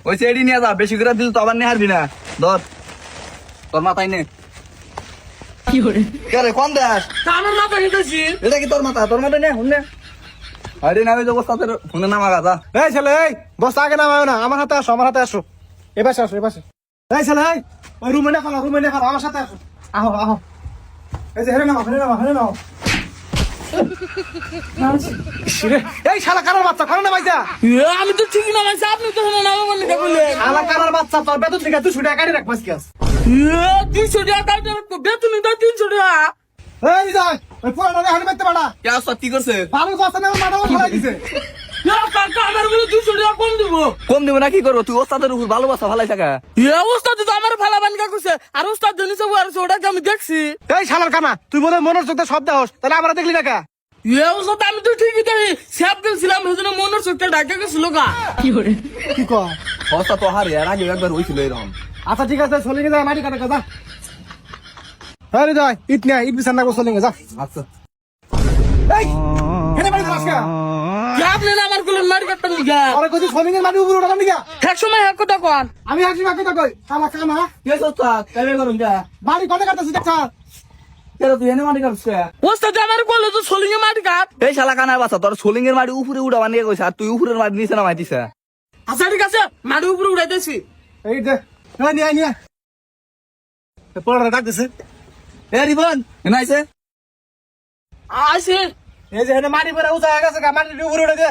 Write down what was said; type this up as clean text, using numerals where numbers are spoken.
ওই চেড়ি নিয়ে যা, বেশি করে দিল তো আবার নিয়ে হারবি না। ধর তোর মাথায় নে। কি করে কে রে কোন দেশ? আমার মাথা নিতেছি এটা কি তোর মাথা? তোর মাথায় নে হুন নে। আরে না ওই যে বস্তা তোর ফোনে নামা গাজা। এই ছেলে, এই বস্তা আগে নামাও না, আমার হাতে আসো, আমার হাতে আসো। এপাশে আসো, এপাশে। এই ছেলে, এই ওই রুমে না খালো, রুমে না খালো, আমার সাথে আসো। আহো আহো, এই যে হেরে নাও, হেরে নাও, হেরে নাও। ইসরে, এই শালা কারার বাচ্চা, খানো না ভাইজা। আমি তো ঠিকই নামাইছি, আপনি তো নামা বললে কে বললেন? শালা কারার বাচ্চা, তোর বেতন থেকে 200 টাকা কাটি রাখ মাসকে। 200 টাকা কাটতে রাখবো, বেতন তো 300 টাকা। এই যাই, ওই পুরানো হানি মারতে পাড়া। কে আসত কি করছে? ভালো কথা না, মাথা ফলাই দিছে। কাকা আমার বলে 200 টাকা কম দিব। কম দিব না কি করবো? তুই ওস্তাদের উপর ভালোবাসা ভালাই থাকা। ওস্তাদ তো আমার ভালা বানিকা করছে, আর ওস্তাদ জনিছে ওটাকে আমি দেখছি। এই শালার কানা, তুই বলে মনের চোখে শব্দ হস, তাহলে আমরা দেখলি না কে? ওস্তাদ আমি তো ঠিকই দেখি, স্যাপ দিয়েছিলাম সেজন্য মনের চোখটা ডাকে গেছিল গা। কি করে কি কয়? ওস্তা তো হারে, এর আগে একবার হয়েছিল এরকম। আচ্ছা ঠিক আছে, চলে যা, মাটি কাটা যা। আরে যাই, ইট নিয়ে ইট বিছানা করে চলে যা। আচ্ছা এই হেনে বাড়ি যাস কে? আপনি না আমার গুলো মারি কাটতে নিগা। আরে কইছিস সোনিংয়ের মাটি উপরে উঠালাম দিকা। এক সময় এক কথা কন। আমি হাসি বাকি তো কই, শালা কানা, কে সস্তা কেবে করুন যা। বাড়ি কোনে কাটছিস দেখছা? কে তুই এনে মাটি কাটছ? ওস্তাদ আমার বললো তো সোলিং এ মাটি কাট। এই শালা কানায় বাসা, তোর সোলিং এর মাটি উপরে উড়া বানিয়ে কইছে, আর তুই উপরের মাটি নিচে নামাইতিছে। আচ্ছা ঠিক আছে, মাটি উপরে উড়াইতেছি। এই দে, এই নিয়ে নিয়ে। পড়া ডাক দিছে। এ রিবন এনে আইছে। আসে এই যে হেনে মাটি পড়া উঠা গেছে, মাটি উপরে উঠে দে।